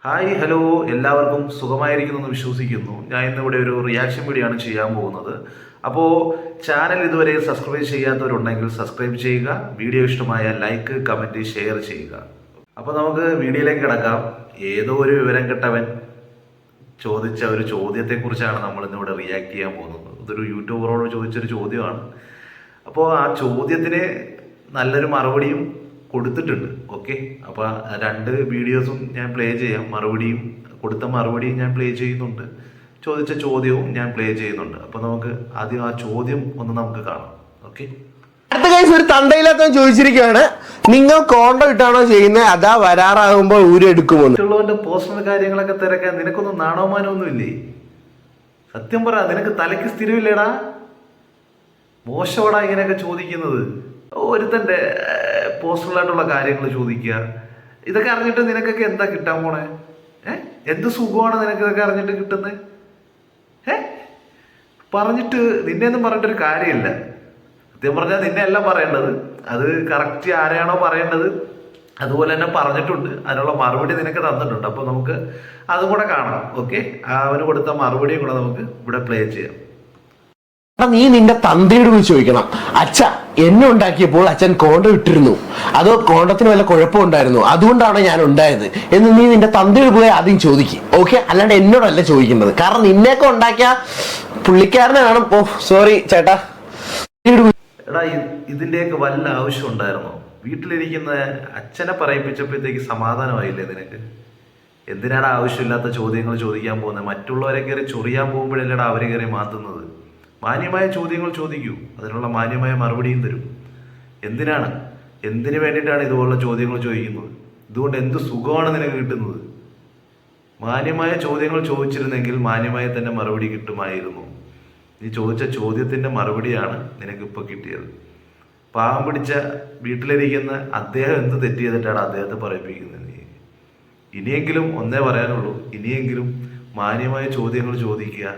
Hi hello, എല്ലാവർക്കും സുഖമായിരിക്കുന്നു എന്ന് വിശ്വസിക്കുന്നു. ഞാൻ ഇന്നിവിടെ ഒരു റിയാക്ഷൻ വീഡിയോ ആണ് ചെയ്യാൻ പോകുന്നത്. അപ്പോൾ ചാനൽ ഇതുവരെ സബ്സ്ക്രൈബ് ചെയ്യാത്തവരുണ്ടെങ്കിൽ സബ്സ്ക്രൈബ് ചെയ്യുക. വീഡിയോ ഇഷ്ടമായ ലൈക്ക്, കമൻറ്റ്, ഷെയർ ചെയ്യുക. അപ്പോൾ നമുക്ക് വീഡിയോയിലേക്ക് കിടക്കാം. ഏതോ ഒരു വിവരം കെട്ടവൻ ചോദിച്ച ഒരു ചോദ്യത്തെക്കുറിച്ചാണ് നമ്മൾ ഇന്നിവിടെ റിയാക്ട് ചെയ്യാൻ പോകുന്നത്. ഇതൊരു യൂട്യൂബറോട് ചോദിച്ചൊരു ചോദ്യമാണ്. അപ്പോൾ ആ ചോദ്യത്തിന് നല്ലൊരു മറുപടിയും കൊടുത്തിട്ടുണ്ട്. ഓക്കെ, അപ്പോൾ രണ്ട് വീഡിയോസും ഞാൻ പ്ലേ ചെയ്യാം. കൊടുത്ത മറുപടിയും ഞാൻ പ്ലേ ചെയ്യുന്നുണ്ട്, ചോദിച്ച ചോദ്യവും ഞാൻ പ്ലേ ചെയ്യുന്നുണ്ട്. അപ്പോൾ നമുക്ക് ആദ്യം ആ ചോദ്യം ഒന്ന് നമുക്ക് കാണാം. ഓക്കെ, അടുത്ത കേസ് ഒരു തണ്ടയില്ലാത്ത ചോദിച്ചിരിക്കുകയാണ്, നിങ്ങൾ കോണ്ടം ഇട്ടാണോ ചെയ്യുന്നത് അതാ വരാറാകുമ്പോൾ ഊരെടുക്കുമോ? മറ്റുള്ളവന്റെ പേഴ്സണൽ കാര്യങ്ങളൊക്കെ തിരക്കാൻ നിനക്കൊന്നും നാണവമാനമൊന്നും ഇല്ലേ? സത്യം പറ, നിനക്ക് തലയ്ക്ക് സ്ഥിരമില്ലേടാ? മോശമാടാ ഇങ്ങനെയൊക്കെ ചോദിക്കുന്നത്. ഒരുത്തൻ്റെ പേഴ്സണലായിട്ടുള്ള കാര്യങ്ങൾ ചോദിക്കുക. ഇതൊക്കെ അറിഞ്ഞിട്ട് നിനക്കൊക്കെ എന്താ കിട്ടാൻ പോണേ? എന്ത് സുഖമാണ് നിനക്ക് ഇതൊക്കെ അറിഞ്ഞിട്ട് കിട്ടുന്നത്? പറഞ്ഞിട്ട് നിന്നെയൊന്നും പറഞ്ഞിട്ടൊരു കാര്യമില്ല. സത്യം പറഞ്ഞാൽ നിന്നെ അല്ല പറയേണ്ടത്, അത് കറക്റ്റ് ആരെയാണോ പറയേണ്ടത് അതുപോലെ തന്നെ പറഞ്ഞിട്ടുണ്ട്. അതിനുള്ള മറുപടി നിനക്ക് തന്നിട്ടുണ്ട്. അപ്പോൾ നമുക്ക് അതും കൂടെ കാണാം. ഓക്കെ, അവന് കൊടുത്ത മറുപടിയും കൂടെ നമുക്ക് ഇവിടെ പ്ലേ ചെയ്യാം. നീ നിന്റെ തന്തയോട് പോയി ചോദിക്കണം, അച്ഛ എന്നെ ഉണ്ടാക്കിയപ്പോൾ അച്ഛൻ കോണ്ടം ഇട്ടിരുന്നു, അതോ കോണ്ടത്തിന് വല്ല കുഴപ്പമുണ്ടായിരുന്നു, അതുകൊണ്ടാണ് ഞാൻ ഉണ്ടായത് എന്ന് നീ നിന്റെ തന്തയോട് പോയി ആദ്യം ചോദിക്കും. ഓക്കെ, അല്ലാണ്ട് എന്നോടല്ല ചോദിക്കേണ്ടത്. കാരണം നിന്നെയൊക്കെ ഉണ്ടാക്കിയ പുള്ളിക്കാരനെ വേണം. ഓ സോറി ചേട്ടാ. എടാ, ഇതിൻ്റെയൊക്കെ വല്ല ആവശ്യം ഉണ്ടായിരുന്നോ? വീട്ടിലിരിക്കുന്ന അച്ഛനെ പറയിപ്പിച്ചപ്പോഴത്തേക്ക് സമാധാനമായില്ലേ നിനക്ക്? എന്തിനാണ് ആവശ്യമില്ലാത്ത ചോദ്യങ്ങൾ ചോദിക്കാൻ പോകുന്നത്? മറ്റുള്ളവരെ കയറി ചൊറിയാൻ പോകുമ്പോഴല്ലേടാ അവരെ കയറി മാറ്റുന്നത്. മാന്യമായ ചോദ്യങ്ങൾ ചോദിക്കൂ, അതിനുള്ള മാന്യമായ മറുപടിയും തരും. എന്തിനു വേണ്ടിയിട്ടാണ് ഇതുപോലുള്ള ചോദ്യങ്ങൾ ചോദിക്കുന്നത്? ഇതുകൊണ്ട് എന്ത് സുഖമാണ് നിനക്ക് കിട്ടുന്നത്? മാന്യമായ ചോദ്യങ്ങൾ ചോദിച്ചിരുന്നെങ്കിൽ മാന്യമായ തന്നെ മറുപടി കിട്ടുമായിരുന്നു. നീ ചോദിച്ച ചോദ്യത്തിൻ്റെ മറുപടിയാണ് നിനക്കിപ്പോൾ കിട്ടിയത്. പാവം പിടിച്ച വീട്ടിലിരിക്കുന്ന അദ്ദേഹം എന്ത് തെറ്റ് ചെയ്തിട്ടാണ് അദ്ദേഹത്തെ പറയിപ്പിക്കുന്നത്? നീ ഇനിയെങ്കിലും ഒന്നേ പറയാനുള്ളൂ, ഇനിയെങ്കിലും മാന്യമായ ചോദ്യങ്ങൾ ചോദിക്കുക.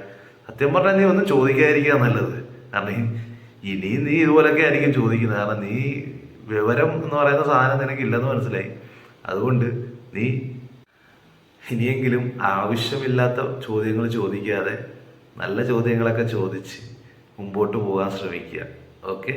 സത്യം പറഞ്ഞാൽ നീ ഒന്നും ചോദിക്കാതിരിക്കുക നല്ലത്. കാരണം ഇനിയും നീ ഇതുപോലൊക്കെ ആയിരിക്കും ചോദിക്കുന്നത്. കാരണം നീ വിവരം എന്ന് പറയുന്ന സാധനം നിനക്കില്ലെന്ന് മനസ്സിലായി. അതുകൊണ്ട് നീ ഇനിയെങ്കിലും ആവശ്യമില്ലാത്ത ചോദ്യങ്ങൾ ചോദിക്കാതെ നല്ല ചോദ്യങ്ങളൊക്കെ ചോദിച്ച് മുമ്പോട്ട് പോകാൻ ശ്രമിക്കുക. ഓക്കെ.